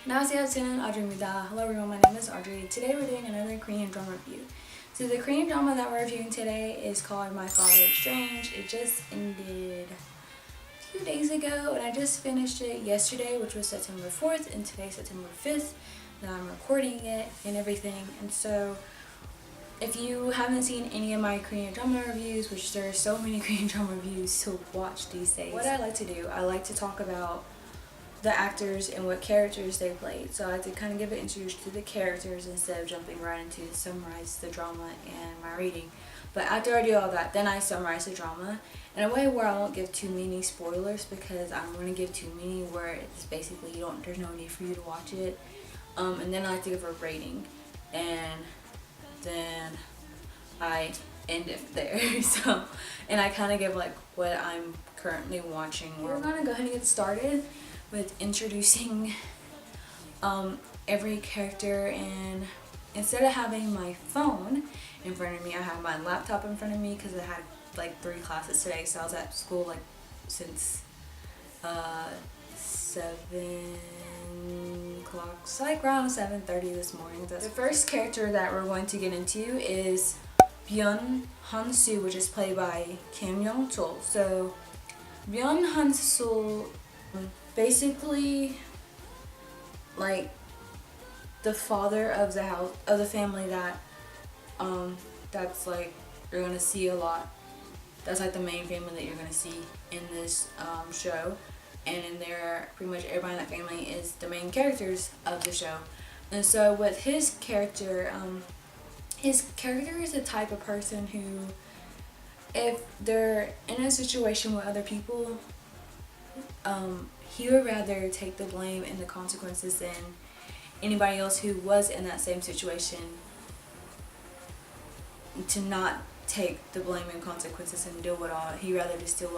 안녕하세요, 저는 Audrie입니다. Hello everyone, my name is Audrey. Today we're doing another Korean drama review. So the Korean drama that we're reviewing today is called My Father is Strange. It just ended a few days ago and I just finished it yesterday, which was September 4th, and today's September 5th that I'm recording it and everything. And so if you haven't seen any of my Korean drama reviews, which there are so many Korean drama reviews to watch these days, what I like to do, I like to talk about the actors and what characters they played. So I like to kind of give an introduction to the characters instead of jumping right into summarize the drama and my reading. But after I do all that, then I summarize the drama in a way where I won't give too many spoilers, because I don't want to give too many where it's basically there's no need for you to watch it. And then I like to give a rating, and then I end it there. So, and I kind of give like what I'm currently watching. We're gonna go ahead and get started with introducing every character, and instead of having my phone in front of me, I have my laptop in front of me because I had like 3 classes today, so I was at school like since 7 o'clock, so like around 7:30 this morning. The first character that we're going to get into is Byun Han-soo, which is played by Kim Young-chul. So Byun Han-soo, basically like the father of the family that that's like you're gonna see a lot. That's like the main family that you're gonna see in this show, and in there pretty much everybody in that family is the main characters of the show. And so with his character is the type of person who, if they're in a situation with other people, he would rather take the blame and the consequences than anybody else who was in that same situation to not take the blame and consequences and deal with all. He rather just deal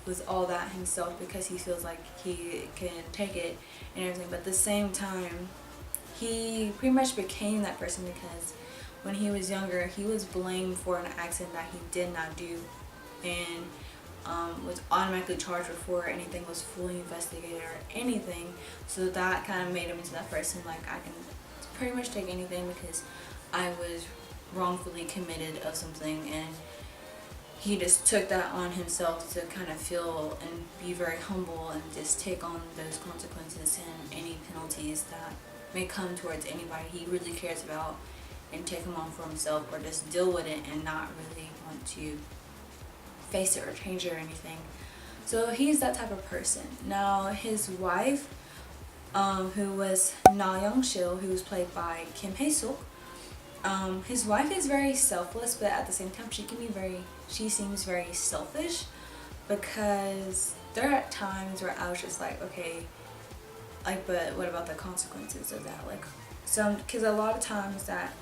with all that himself, because he feels like he can take it and everything. But at the same time, he pretty much became that person because when he was younger, he was blamed for an accident that he did not do, and was automatically charged before anything was fully investigated or anything. So that kind of made him into that person, like, I can pretty much take anything because I was wrongfully committed of something. And he just took that on himself to kind of feel and be very humble and just take on those consequences and any penalties that may come towards anybody he really cares about, and take them on for himself, or just deal with it and not really want to face it or change it or anything. So he's that type of person. Now his wife, who was Na Young-sil, who was played by Kim Hae-suk, his wife is very selfless, but at the same time she seems very selfish, because there are times where I was just like, okay, like, but what about the consequences of that? Like, because a lot of times that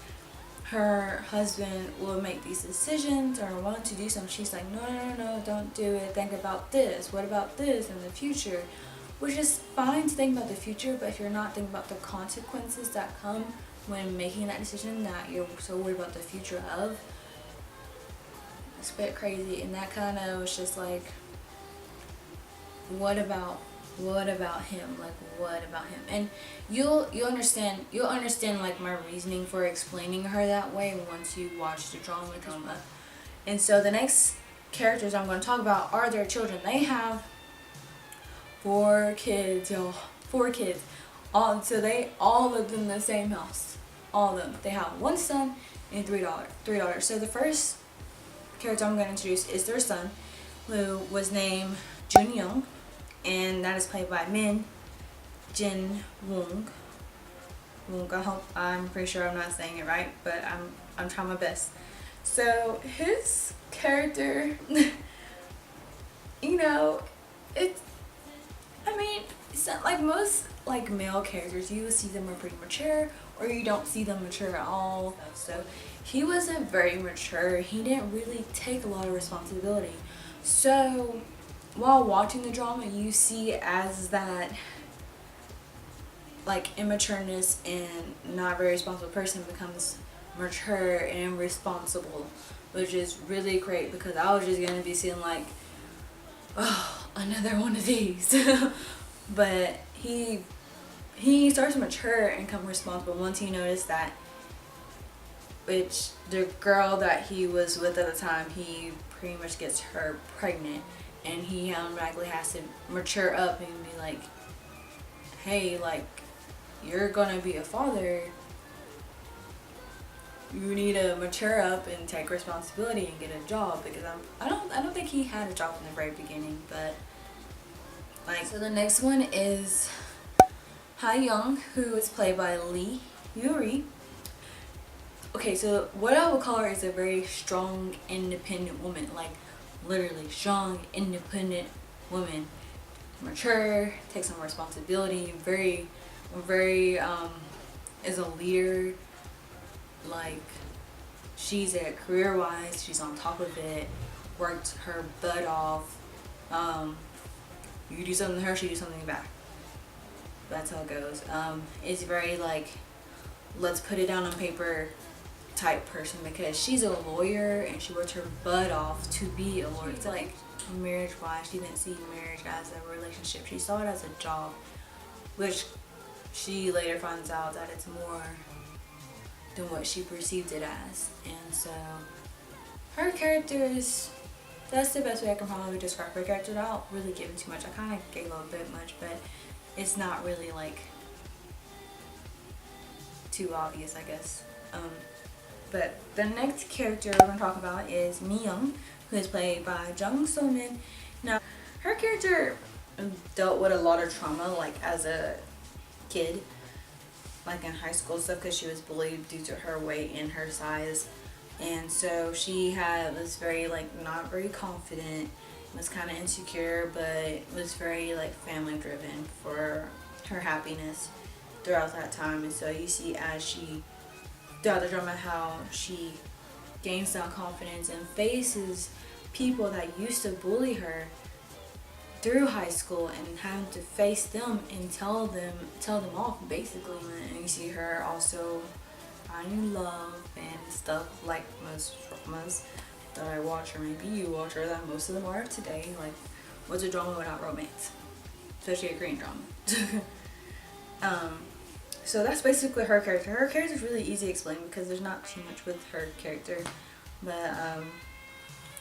her husband will make these decisions or want to do something, she's like, no, don't do it, think about this, what about this in the future? Which is fine to think about the future, but if you're not thinking about the consequences that come when making that decision that you're so worried about the future of, it's a bit crazy. And that kind of was just like, what about him? Like, what about him? And you'll understand like my reasoning for explaining her that way once you watch the drama. And so the next characters I'm going to talk about are their children. They have 4 kids, y'all. 4 kids. So they all lived in the same house. All of them. They have 1 son and 3 daughters. So the first character I'm going to introduce is their son, who was named Jinyoung, and that is played by Jinyoung. I'm pretty sure I'm not saying it right, but I'm trying my best. So his character, it's not like most like male characters. You will see them are pretty mature, or you don't see them mature at all. So he wasn't very mature. He didn't really take a lot of responsibility. So while watching the drama, you see as that like immatureness and not very responsible person becomes mature and responsible, which is really great, because I was just gonna be seeing like, oh, another one of these. But he he starts to mature and become responsible once he noticed that, which the girl that he was with at the time, he pretty much gets her pregnant, and he automatically has to mature up and be like, hey, like, you're gonna be a father, you need to mature up and take responsibility and get a job, because I don't think he had a job in the very beginning, but like. So the next one is Hiyoung, who is played by Lee Yuri. Okay, so what I would call her is a very strong, independent woman, like literally strong, independent woman, mature, takes some responsibility, very is a leader. Like, she's at career-wise, she's on top of it, worked her butt off. You do something to her, she do something back. That's how it goes. It's very like, let's put it down on paper type person, because she's a lawyer and she worked her butt off to be a lawyer. It's like, marriage-wise, she didn't see marriage as a relationship. She saw it as a job, which she later finds out that it's more than what she perceived it as. And so her character is, that's the best way I can probably describe her character. I don't really give it too much. I kind of gave a bit much, but it's not really like too obvious, I guess. But the next character we're going to talk about is Meyoung, who is played by Jung So-min. Now, her character dealt with a lot of trauma, like as a kid, like in high school stuff, because she was bullied due to her weight and her size. And so she was very like not very confident, was kind of insecure, but was very like family driven for her happiness throughout that time. And so you see as she, throughout the drama, how she gains self-confidence and faces people that used to bully her through high school, and having to face them and tell them off basically. And you see her also finding love and stuff, like most dramas that I watch, or maybe you watch, or that most of them are today. Like, what's a drama without romance? Especially a Korean drama. So that's basically her character. Her character is really easy to explain because there's not too much with her character. But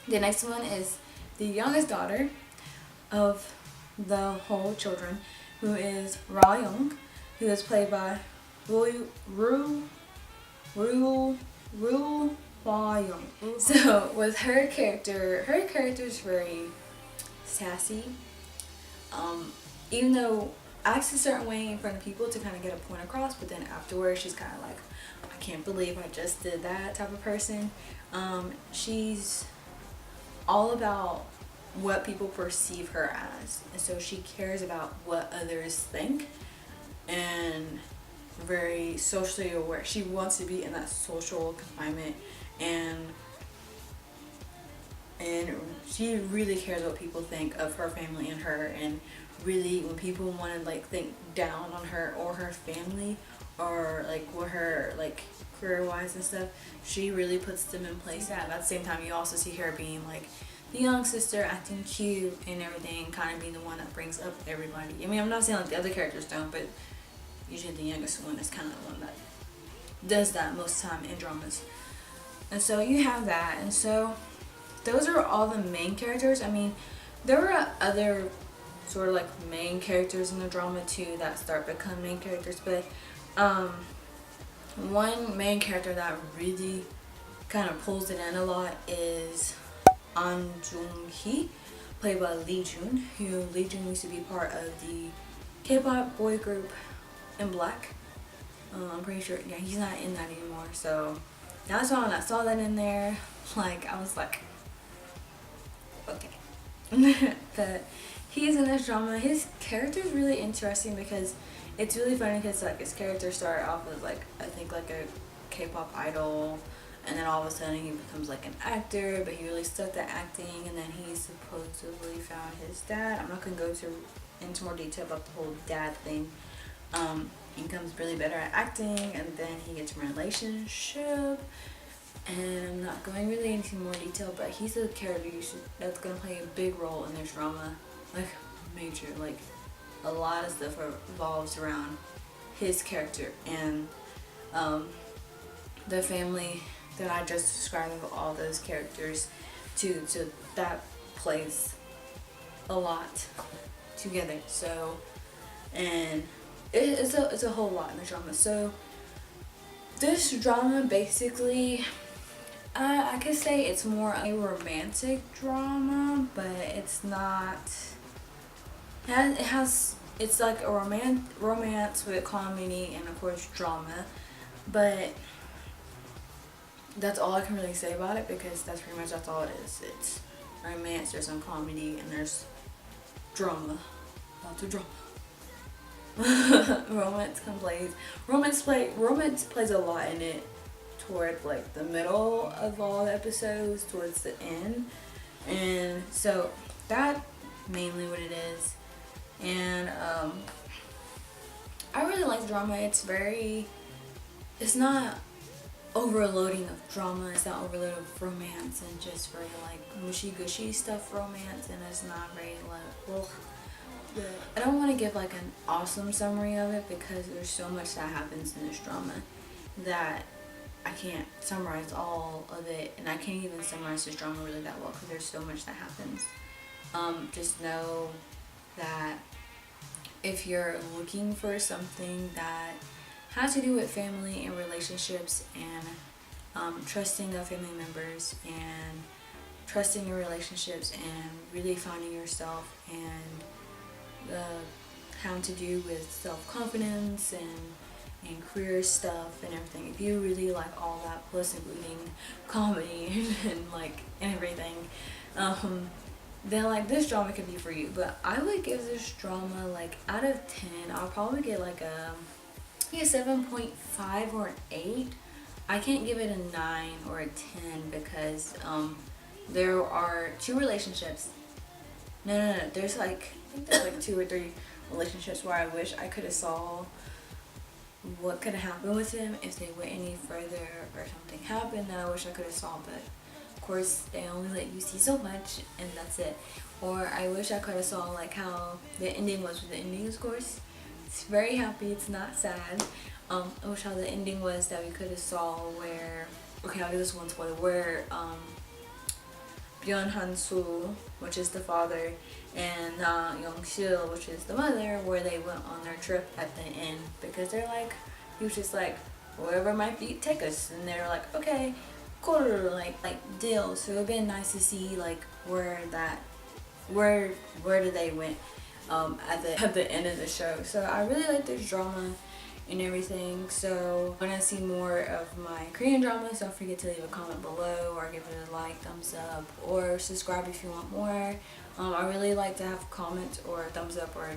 the next one is the youngest daughter of the whole children, who is Ra-young, who is played by Ru Hwa-young. So with her character is very sassy. Even though acts a certain way in front of people to kind of get a point across, but then afterwards she's kind of like, I can't believe I just did that type of person. She's all about what people perceive her as, and so she cares about what others think, and very socially aware. She wants to be in that social confinement, and she really cares what people think of her family and her. And really, when people want to like think down on her or her family, or like with her like career wise and stuff, she really puts them in place. At the same time, you also see her being like the young sister, acting cute and everything, kind of being the one that brings up everybody. I mean, I'm not saying like the other characters don't, but usually the youngest one is kind of the one that does that most of the time in dramas. And so you have that, and so those are all the main characters. I mean, there were other sort of like main characters in the drama too that start becoming main characters, but one main character that really kind of pulls it in a lot is An Jung-hee, played by Lee Jun, who Lee Jun used to be part of the K-pop boy group In Black. I'm pretty sure, yeah, he's not in that anymore. So that's why when I saw that in there, like, I was like, okay. But he's in this drama. His character is really interesting because it's really funny, because like his character started off as like, I think like a K-pop idol, and then all of a sudden he becomes like an actor, but he really stuck to acting, and then he supposedly found his dad. I'm not gonna go into more detail about the whole dad thing. He becomes really better at acting, and then he gets a relationship, and I'm not going really into more detail, but he's a character that's gonna play a big role in this drama, like major, like a lot of stuff revolves around his character, and the family that I just described of all those characters too. So that plays a lot together. So, and it's a whole lot in the drama. So this drama basically, I could say it's more a romantic drama, but it's not. It's like a romance with comedy and of course drama, but that's all I can really say about it, because that's all it is. It's romance, there's some comedy, and there's drama. Lots of drama. Romance plays a lot in it toward like the middle of all the episodes, towards the end, and so that's mainly what it is. And I really like drama. It's not overloading of drama, it's not overloading of romance, and just very like mushy gushy stuff romance, and it's not very like, ugh. I don't want to give like an awesome summary of it, because there's so much that happens in this drama that I can't summarize all of it, and I can't even summarize this drama really that well, because there's so much that happens. Just know that if you're looking for something that has to do with family and relationships, and trusting of family members, and trusting your relationships, and really finding yourself, and having to do with self-confidence and career stuff and everything. If you really like all that, plus including comedy and everything, then like this drama could be for you. But I would give this drama, like, out of 10, I'll probably get like a 7.5 or an 8. I can't give it a 9 or a 10, because there are 2 relationships. No. There's like, I think there's like 2 or 3 relationships where I wish I could have saw what could have happened with them if they went any further, or something happened that I wish I could have saw, but of course they only let you see so much, and that's it. Or I wish I could have saw like how the ending was. With the ending, of course, it's very happy, it's not sad. I wish how the ending was that we could have saw where, okay, I'll give this one spoiler, where Byun Han-soo, which is the father, and Young-sil, which is the mother, where they went on their trip at the end, because they're like, he was just like, wherever my feet take us, and they're like, okay, cool, like deal. So it'd been nice to see like where did they went at the end of the show. So I really like this drama and everything. So when I see more of my Korean dramas, don't forget to leave a comment below, or give it a like, thumbs up, or subscribe if you want more. I really like to have comments or thumbs up or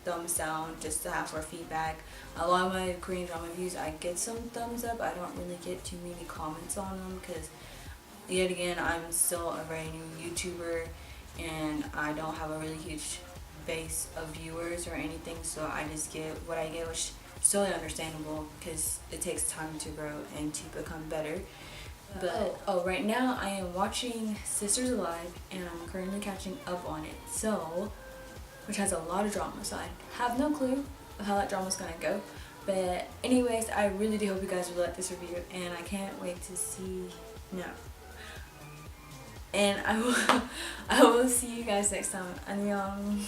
thumbs down, just to have for feedback. A lot of my Korean drama views, I get some thumbs up. I don't really get too many comments on them, because yet again, I'm still a very new YouTuber, and I don't have a really huge base of viewers or anything, so I just get what I get, which is totally understandable, because it takes time to grow and to become better. But right now I am watching Sisters Alive, and I'm currently catching up on it, so, which has a lot of drama, so I have no clue of how that drama's gonna go. But anyways, I really do hope you guys really like this review, and I can't wait to see and I will see you guys next time. Annyeong.